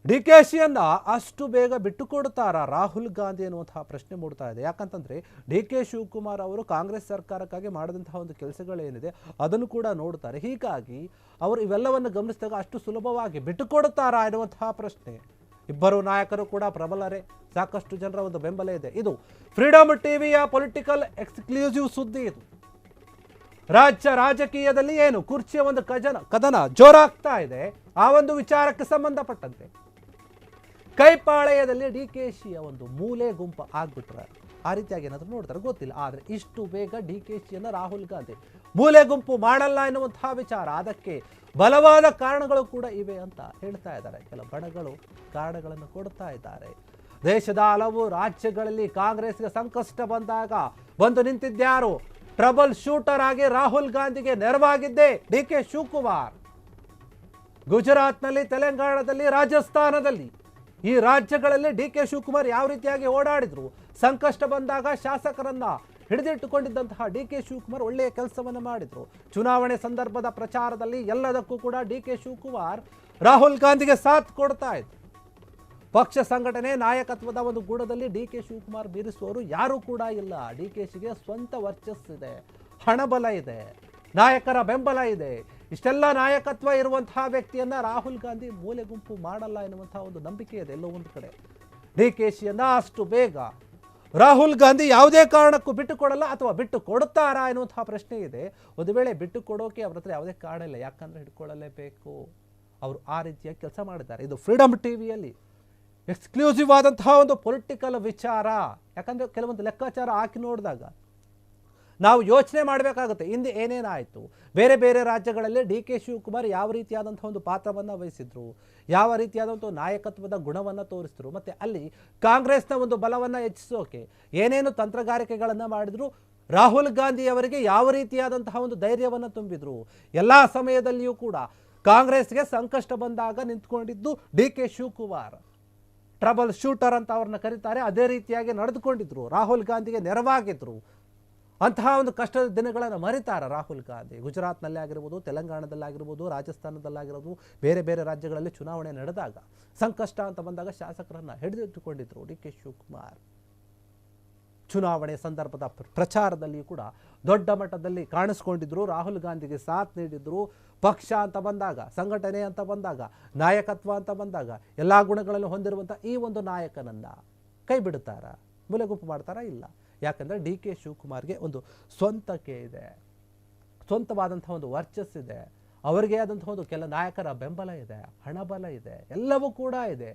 D K ಶಿಯನ್ನ ಅಷ್ಟು ಬೇಗ ಬಿಟ್ಟುಕೊಡ್ತಾರಾ ರಾಹುಲ್ ಗಾಂಧಿ ಅನ್ನುವಂತಹ ಪ್ರಶ್ನೆ ಮೂಡ್ತಾ ಇದೆ. ಯಾಕಂತಂದ್ರೆ ಡಿ ಕೆ ಶಿವಕುಮಾರ್ ಅವರು ಕಾಂಗ್ರೆಸ್ ಸರ್ಕಾರಕ್ಕಾಗಿ ಮಾಡಿದಂತಹ ಒಂದು ಕೆಲಸಗಳೇನಿದೆ ಅದನ್ನು ಕೂಡ ನೋಡ್ತಾರೆ. ಹೀಗಾಗಿ ಅವರು ಇವೆಲ್ಲವನ್ನು ಗಮನಿಸಿದಾಗ ಅಷ್ಟು ಸುಲಭವಾಗಿ ಬಿಟ್ಟುಕೊಡ್ತಾರಾ ಎನ್ನುವಂತಹ ಪ್ರಶ್ನೆ. ಇಬ್ಬರು ನಾಯಕರು ಕೂಡ ಪ್ರಬಲರೇ, ಸಾಕಷ್ಟು ಜನರ ಒಂದು ಬೆಂಬಲ ಇದೆ. ಇದು ಫ್ರೀಡಮ್ ಟಿವಿಯ ಪೊಲಿಟಿಕಲ್ ಎಕ್ಸ್ಕ್ಲೂಸಿವ್ ಸುದ್ದಿ. ಇದು ರಾಜ್ಯ ರಾಜಕೀಯದಲ್ಲಿ ಏನು ಕುರ್ಚಿಯ ಒಂದು ಕದನ ಜೋರಾಗ್ತಾ ಇದೆ. ಆ ಒಂದು ವಿಚಾರಕ್ಕೆ ಸಂಬಂಧಪಟ್ಟಂತೆ ಕೈಪಾಳೆಯದಲ್ಲಿ ಡಿ ಕೆ ಶಿಯ ಒಂದು ಮೂಲೆ ಗುಂಪು ಆಗ್ಬಿಟ್ರೆ ಆ ರೀತಿಯಾಗಿ ಏನಾದರೂ ನೋಡ್ತಾರೆ ಗೊತ್ತಿಲ್ಲ. ಆದರೆ ಇಷ್ಟು ಬೇಗ ಡಿ ಕೆ ಶಿಯನ್ನ ರಾಹುಲ್ ಗಾಂಧಿ ಮೂಲೆ ಗುಂಪು ಮಾಡಲ್ಲ ಎನ್ನುವಂತಹ ವಿಚಾರ, ಅದಕ್ಕೆ ಬಲವಾದ ಕಾರಣಗಳು ಕೂಡ ಇವೆ ಅಂತ ಹೇಳ್ತಾ ಇದ್ದಾರೆ. ಕೆಲ ಬಣಗಳು ಕಾರಣಗಳನ್ನು ಕೊಡ್ತಾ ಇದ್ದಾರೆ. ದೇಶದ ಹಲವು ರಾಜ್ಯಗಳಲ್ಲಿ ಕಾಂಗ್ರೆಸ್ಗೆ ಸಂಕಷ್ಟ ಬಂದಾಗ ಬಂದು ನಿಂತಿದ್ದ್ಯಾರು? ಟ್ರಬಲ್ ಶೂಟರ್ ಆಗಿ ರಾಹುಲ್ ಗಾಂಧಿಗೆ ನೆರವಾಗಿದ್ದೇ ಡಿ ಕೆ ಶಿವಕುಮಾರ್. ಗುಜರಾತ್ನಲ್ಲಿ, ತೆಲಂಗಾಣದಲ್ಲಿ, ರಾಜಸ್ಥಾನದಲ್ಲಿ ಈ ರಾಜ್ಯಗಳಲ್ಲಿ ಡಿ ಕೆ ಶಿವಕುಮಾರ್ ಯಾವ ರೀತಿಯಾಗಿ ಓಡಾಡಿದ್ರು, ಸಂಕಷ್ಟ ಬಂದಾಗ ಶಾಸಕರನ್ನ ಹಿಡಿದಿಟ್ಟುಕೊಂಡಿದ್ದಂತಹ ಡಿ ಕೆ ಶಿವಕುಮಾರ್ ಒಳ್ಳೆಯ ಕೆಲಸವನ್ನು ಮಾಡಿದ್ರು. ಚುನಾವಣೆ ಸಂದರ್ಭದ ಪ್ರಚಾರದಲ್ಲಿ ಎಲ್ಲದಕ್ಕೂ ಕೂಡ ಡಿ ಕೆ ಶಿವಕುಮಾರ್ ರಾಹುಲ್ ಗಾಂಧಿಗೆ ಸಾಥ್ ಕೊಡ್ತಾ ಇದ್ರು. ಪಕ್ಷ ಸಂಘಟನೆ ನಾಯಕತ್ವದ ಒಂದು ಗುಣದಲ್ಲಿ ಡಿ ಕೆ ಶಿವಕುಮಾರ್ ಮೀರಿಸುವವರು ಯಾರೂ ಕೂಡ ಇಲ್ಲ. ಡಿ ಕೆ ಶಿಗೆ ಸ್ವಂತ ವರ್ಚಸ್ಸಿದೆ, ಹಣಬಲ ಇದೆ, ನಾಯಕರ ಬೆಂಬಲ ಇದೆ. ಇಷ್ಟೆಲ್ಲ ನಾಯಕತ್ವ ಇರುವಂತಹ ವ್ಯಕ್ತಿಯನ್ನ ರಾಹುಲ್ ಗಾಂಧಿ ಮೂಲೆ ಗುಂಪು ಮಾಡಲ್ಲ ಎನ್ನುವಂತಹ ಒಂದು ನಂಬಿಕೆ ಇದೆ ಎಲ್ಲೋ ಒಂದು ಕಡೆ. ಡಿ ಕೆ ಶಿಯನ್ನ ಅಷ್ಟು ಬೇಗ ರಾಹುಲ್ ಗಾಂಧಿ ಯಾವುದೇ ಕಾರಣಕ್ಕೂ ಬಿಟ್ಟು ಕೊಡಲ್ಲ ಅಥವಾ ಬಿಟ್ಟು ಕೊಡುತ್ತಾರಾ ಎನ್ನುವಂತಹ ಪ್ರಶ್ನೆ ಇದೆ. ಒಂದು ವೇಳೆ ಬಿಟ್ಟು ಕೊಡೋಕೆ ಅವ್ರ ಹತ್ರ ಯಾವುದೇ ಕಾರಣ ಇಲ್ಲ, ಯಾಕಂದ್ರೆ ಹಿಡ್ಕೊಳ್ಳಲೇಬೇಕು. ಅವರು ಆ ರೀತಿಯಾಗಿ ಕೆಲಸ ಮಾಡಿದ್ದಾರೆ. ಇದು ಫ್ರೀಡಮ್ ಟಿವಿಯಲ್ಲಿ ಎಕ್ಸ್ಕ್ಲೂಸಿವ್ ಆದಂತಹ ಒಂದು ಪೊಲಿಟಿಕಲ್ ವಿಚಾರ. ಯಾಕಂದರೆ ಕೆಲವೊಂದು ಲೆಕ್ಕಾಚಾರ ಹಾಕಿ ನೋಡಿದಾಗ ನಾವು ಯೋಚನೆ ಮಾಡಬೇಕಾಗುತ್ತೆ, ಹಿಂದೆ ಏನೇನಾಯಿತು, ಬೇರೆ ಬೇರೆ ರಾಜ್ಯಗಳಲ್ಲಿ ಡಿ ಕೆ ಶಿವಕುಮಾರ್ ಯಾವ ರೀತಿಯಾದಂಥ ಒಂದು ಪಾತ್ರವನ್ನು ವಹಿಸಿದ್ರು, ಯಾವ ರೀತಿಯಾದಂಥ ನಾಯಕತ್ವದ ಗುಣವನ್ನು ತೋರಿಸಿದ್ರು, ಮತ್ತು ಅಲ್ಲಿ ಕಾಂಗ್ರೆಸ್ನ ಒಂದು ಬಲವನ್ನು ಹೆಚ್ಚಿಸೋಕೆ ಏನೇನು ತಂತ್ರಗಾರಿಕೆಗಳನ್ನು ಮಾಡಿದ್ರು, ರಾಹುಲ್ ಗಾಂಧಿ ಅವರಿಗೆ ಯಾವ ರೀತಿಯಾದಂತಹ ಒಂದು ಧೈರ್ಯವನ್ನು ತುಂಬಿದ್ರು. ಎಲ್ಲ ಸಮಯದಲ್ಲಿಯೂ ಕೂಡ ಕಾಂಗ್ರೆಸ್ಗೆ ಸಂಕಷ್ಟ ಬಂದಾಗ ನಿಂತ್ಕೊಂಡಿದ್ದು D K Shivakumar. Trouble shooter ಅಂತ ಅವ್ರನ್ನ ಕರೀತಾರೆ. ಅದೇ ರೀತಿಯಾಗಿ ನಡೆದುಕೊಂಡಿದ್ರು, ರಾಹುಲ್ ಗಾಂಧಿಗೆ ನೆರವಾಗಿದ್ರು. ಅಂತಹ ಒಂದು ಕಷ್ಟದ ದಿನಗಳನ್ನು ಮರಿತಾರ ರಾಹುಲ್ ಗಾಂಧಿ. ಗುಜರಾತ್ನಲ್ಲಿ ಆಗಿರ್ಬೋದು, ತೆಲಂಗಾಣದಲ್ಲಾಗಿರ್ಬೋದು, ರಾಜಸ್ಥಾನದಲ್ಲಾಗಿರ್ಬೋದು, ಬೇರೆ ಬೇರೆ ರಾಜ್ಯಗಳಲ್ಲಿ ಚುನಾವಣೆ ನಡೆದಾಗ ಸಂಕಷ್ಟ ಅಂತ ಬಂದಾಗ ಶಾಸಕರನ್ನು ಹಿಡಿದಿಟ್ಟುಕೊಂಡಿದ್ರು ಡಿ ಕೆ ಶಿವಕುಮಾರ್. ಚುನಾವಣೆ ಸಂದರ್ಭದ ಪ್ರಚಾರದಲ್ಲಿ ಕೂಡ ದೊಡ್ಡ ಮಟ್ಟದಲ್ಲಿ ಕಾಣಿಸ್ಕೊಂಡಿದ್ರು, ರಾಹುಲ್ ಗಾಂಧಿಗೆ ಸಾಥ್ ನೀಡಿದ್ರು. ಪಕ್ಷ ಅಂತ ಬಂದಾಗ, ಸಂಘಟನೆ ಅಂತ ಬಂದಾಗ, ನಾಯಕತ್ವ ಅಂತ ಬಂದಾಗ ಎಲ್ಲ ಗುಣಗಳನ್ನು ಹೊಂದಿರುವಂಥ ಈ ಒಂದು ನಾಯಕನನ್ನ ಕೈ ಬಿಡುತ್ತಾರ, ಮೂಲೆಗುಂಪು ಮಾಡ್ತಾರಾ? ಇಲ್ಲ. ಯಾಕಂದರೆ ಡಿ ಕೆ ಶಿವಕುಮಾರ್ಗೆ ಒಂದು ಸ್ವಂತಕ್ಕೆ ಇದೆ, ಸ್ವಂತವಾದಂಥ ಒಂದು ವರ್ಚಸ್ಸಿದೆ, ಅವರಿಗೆ ಆದಂಥ ಒಂದು ಕೆಲ ನಾಯಕರ ಬೆಂಬಲ ಇದೆ, ಹಣಬಲ ಇದೆ, ಎಲ್ಲವೂ ಕೂಡ ಇದೆ.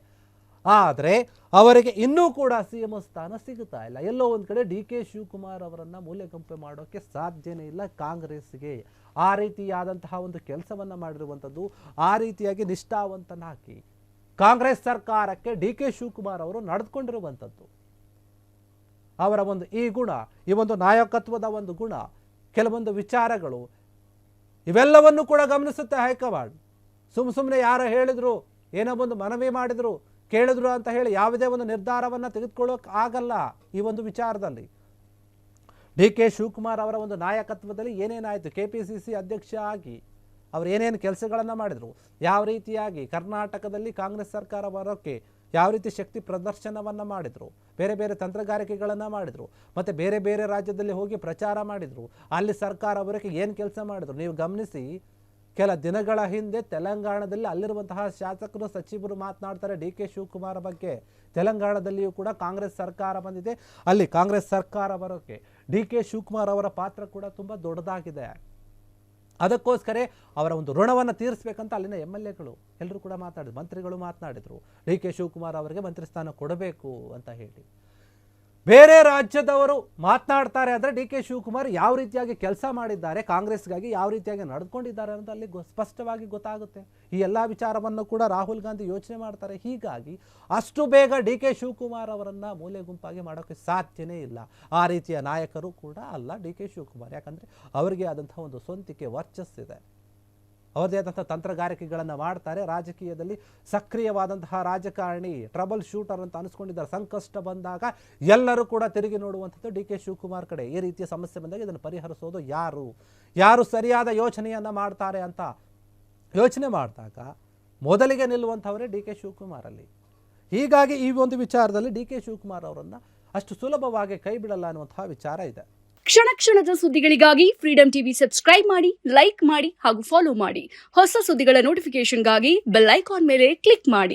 ಆದರೆ ಅವರಿಗೆ ಇನ್ನೂ ಕೂಡ CM ಸ್ಥಾನ ಸಿಗುತ್ತಾ ಇಲ್ಲ. ಎಲ್ಲೋ ಒಂದು ಕಡೆ ಡಿ ಕೆ ಶಿವಕುಮಾರ್ ಅವರನ್ನು ಮೂಲೆಗುಂಪು ಮಾಡೋಕ್ಕೆ ಸಾಧ್ಯನೇ ಇಲ್ಲ ಕಾಂಗ್ರೆಸ್ಗೆ. ಆ ರೀತಿಯಾದಂತಹ ಒಂದು ಕೆಲಸವನ್ನು ಮಾಡಿರುವಂಥದ್ದು, ಆ ರೀತಿಯಾಗಿ ನಿಷ್ಠಾವಂತನಾಗಿ ಕಾಂಗ್ರೆಸ್ ಸರ್ಕಾರಕ್ಕೆ ಡಿ ಕೆ ಶಿವಕುಮಾರ್ ಅವರು ನಡೆದುಕೊಂಡಿರುವಂಥದ್ದು. ಅವರ ಒಂದು ಈ ಗುಣ, ಈ ಒಂದು ನಾಯಕತ್ವದ ಒಂದು ಗುಣ, ಕೆಲವೊಂದು ವಿಚಾರಗಳು, ಇವೆಲ್ಲವನ್ನು ಕೂಡ ಗಮನಿಸುತ್ತೆ ಹೈಕಮಾಂಡ್. ಸುಮ್ಮನೆ ಯಾರೋ ಹೇಳಿದ್ರು, ಏನೋ ಒಂದು ಮನವಿ ಮಾಡಿದ್ರು, ಕೇಳಿದ್ರು ಅಂತ ಹೇಳಿ ಯಾವುದೇ ಒಂದು ನಿರ್ಧಾರವನ್ನು ತೆಗೆದುಕೊಳ್ಳೋಕೆ ಆಗಲ್ಲ. ಈ ಒಂದು ವಿಚಾರದಲ್ಲಿ ಡಿ ಕೆ ಶಿವಕುಮಾರ್ ಅವರ ಒಂದು ನಾಯಕತ್ವದಲ್ಲಿ ಏನೇನಾಯಿತು, KPCC ಅಧ್ಯಕ್ಷ ಆಗಿ ಅವರು ಏನೇನು ಕೆಲಸಗಳನ್ನು ಮಾಡಿದರು, ಯಾವ ರೀತಿಯಾಗಿ ಕರ್ನಾಟಕದಲ್ಲಿ ಕಾಂಗ್ರೆಸ್ ಸರ್ಕಾರ ಬರೋಕ್ಕೆ ಯಾವ ರೀತಿ ಶಕ್ತಿ ಪ್ರದರ್ಶನವನ್ನು ಮಾಡಿದರು, ಬೇರೆ ಬೇರೆ ತಂತ್ರಗಾರಿಕೆಗಳನ್ನು ಮಾಡಿದರು, ಮತ್ತು ಬೇರೆ ಬೇರೆ ರಾಜ್ಯದಲ್ಲಿ ಹೋಗಿ ಪ್ರಚಾರ ಮಾಡಿದರು, ಅಲ್ಲಿ ಸರ್ಕಾರ ಬರೋಕ್ಕೆ ಏನು ಕೆಲಸ ಮಾಡಿದರು. ನೀವು ಗಮನಿಸಿ, ಕೆಲ ದಿನಗಳ ಹಿಂದೆ ತೆಲಂಗಾಣದಲ್ಲಿ ಅಲ್ಲಿರುವಂತಹ ಶಾಸಕರು, ಸಚಿವರು ಮಾತನಾಡ್ತಾರೆ ಡಿ ಕೆ ಶಿವಕುಮಾರ್ ಬಗ್ಗೆ. ತೆಲಂಗಾಣದಲ್ಲಿಯೂ ಕೂಡ ಕಾಂಗ್ರೆಸ್ ಸರ್ಕಾರ ಬಂದಿದೆ, ಅಲ್ಲಿ ಕಾಂಗ್ರೆಸ್ ಸರ್ಕಾರ ಬರೋಕ್ಕೆ ಡಿ ಕೆ ಶಿವಕುಮಾರ್ ಅವರ ಪಾತ್ರ ಕೂಡ ತುಂಬ ದೊಡ್ಡದಾಗಿದೆ. ಅದಕ್ಕೋಸ್ಕರ ಅವರ ಒಂದು ಋಣವನ್ನು ತೀರಿಸಬೇಕಂತ ಅಲ್ಲಿನ MLAಗಳು ಎಲ್ಲರೂ ಕೂಡ ಮಾತಾಡಿದ್ರು, ಮಂತ್ರಿಗಳು ಮಾತನಾಡಿದರು, ಡಿ ಕೆ ಶಿವಕುಮಾರ್ ಅವರಿಗೆ ಮಂತ್ರಿ ಸ್ಥಾನ ಕೊಡಬೇಕು ಅಂತ ಹೇಳಿ. ಬೇರೆ ರಾಜ್ಯದವರು ಮಾತನಾಡ್ತಾರೆ ಆದರೆ ಡಿ ಕೆ ಶಿವಕುಮಾರ್ ಯಾವ ರೀತಿಯಾಗಿ ಕೆಲಸ ಮಾಡಿದ್ದಾರೆ, ಕಾಂಗ್ರೆಸ್ಗಾಗಿ ಯಾವ ರೀತಿಯಾಗಿ ನಡೆದುಕೊಂಡಿದ್ದಾರೆ ಅಂತ ಅಲ್ಲಿ ಸ್ಪಷ್ಟವಾಗಿ ಗೊತ್ತಾಗುತ್ತೆ. ಈ ಎಲ್ಲ ವಿಚಾರವನ್ನು ಕೂಡ ರಾಹುಲ್ ಗಾಂಧಿ ಯೋಚನೆ ಮಾಡ್ತಾರೆ. ಹೀಗಾಗಿ ಅಷ್ಟು ಬೇಗ ಡಿ ಕೆ ಶಿವಕುಮಾರ್ ಅವರನ್ನು ಮೂಲೆ ಗುಂಪಾಗಿ ಮಾಡೋಕ್ಕೆ ಸಾಧ್ಯನೇ ಇಲ್ಲ. ಆ ರೀತಿಯ ನಾಯಕರು ಕೂಡ ಅಲ್ಲ ಡಿ ಕೆ ಶಿವಕುಮಾರ್. ಯಾಕಂದರೆ ಅವರಿಗೆ ಆದಂಥ ಒಂದು ಸ್ವಂತಿಕೆ ವರ್ಚಸ್ಸಿದೆ, ಅವರದೇ ಆದಂಥ ತಂತ್ರಗಾರಿಕೆಗಳನ್ನು ಮಾಡ್ತಾರೆ. ರಾಜಕೀಯದಲ್ಲಿ ಸಕ್ರಿಯವಾದಂತಹ ರಾಜಕಾರಣಿ, ಟ್ರಬಲ್ ಶೂಟರ್ ಅಂತ ಅನಿಸ್ಕೊಂಡಿದ್ದಾರೆ. ಸಂಕಷ್ಟ ಬಂದಾಗ ಎಲ್ಲರೂ ಕೂಡ ತಿರುಗಿ ನೋಡುವಂಥದ್ದು ಡಿ ಕೆ ಶಿವಕುಮಾರ್ ಕಡೆ. ಈ ರೀತಿಯ ಸಮಸ್ಯೆ ಬಂದಾಗ ಇದನ್ನು ಪರಿಹರಿಸೋದು ಯಾರು ಸರಿಯಾದ ಯೋಚನೆಯನ್ನು ಮಾಡ್ತಾರೆ ಅಂತ ಯೋಚನೆ ಮಾಡಿದಾಗ ಮೊದಲಿಗೆ ನಿಲ್ಲುವಂಥವರೇ ಡಿ ಕೆ ಶಿವಕುಮಾರ್ ಅಲ್ಲಿ. ಹೀಗಾಗಿ ಈ ಒಂದು ವಿಚಾರದಲ್ಲಿ ಡಿ ಕೆ ಶಿವಕುಮಾರ್ ಅವರನ್ನು ಅಷ್ಟು ಸುಲಭವಾಗಿ ಕೈ ಬಿಡಲ್ಲ ಅನ್ನುವಂತಹ ವಿಚಾರ ಇದೆ. ಕ್ಷಣ ಕ್ಷಣದ ಸುದ್ದಿಗಳಿಗಾಗಿ ಫ್ರೀಡಂ ಟಿವಿ ಸಬ್ಸ್ಕ್ರೈಬ್ ಮಾಡಿ, ಲೈಕ್ ಮಾಡಿ ಹಾಗೂ ಫಾಲೋ ಮಾಡಿ. ಹೊಸ ಸುದ್ದಿಗಳ ನೋಟಿಫಿಕೇಶನ್ಗಾಗಿ ಬೆಲ್ ಐಕಾನ್ ಮೇಲೆ ಕ್ಲಿಕ್ ಮಾಡಿ.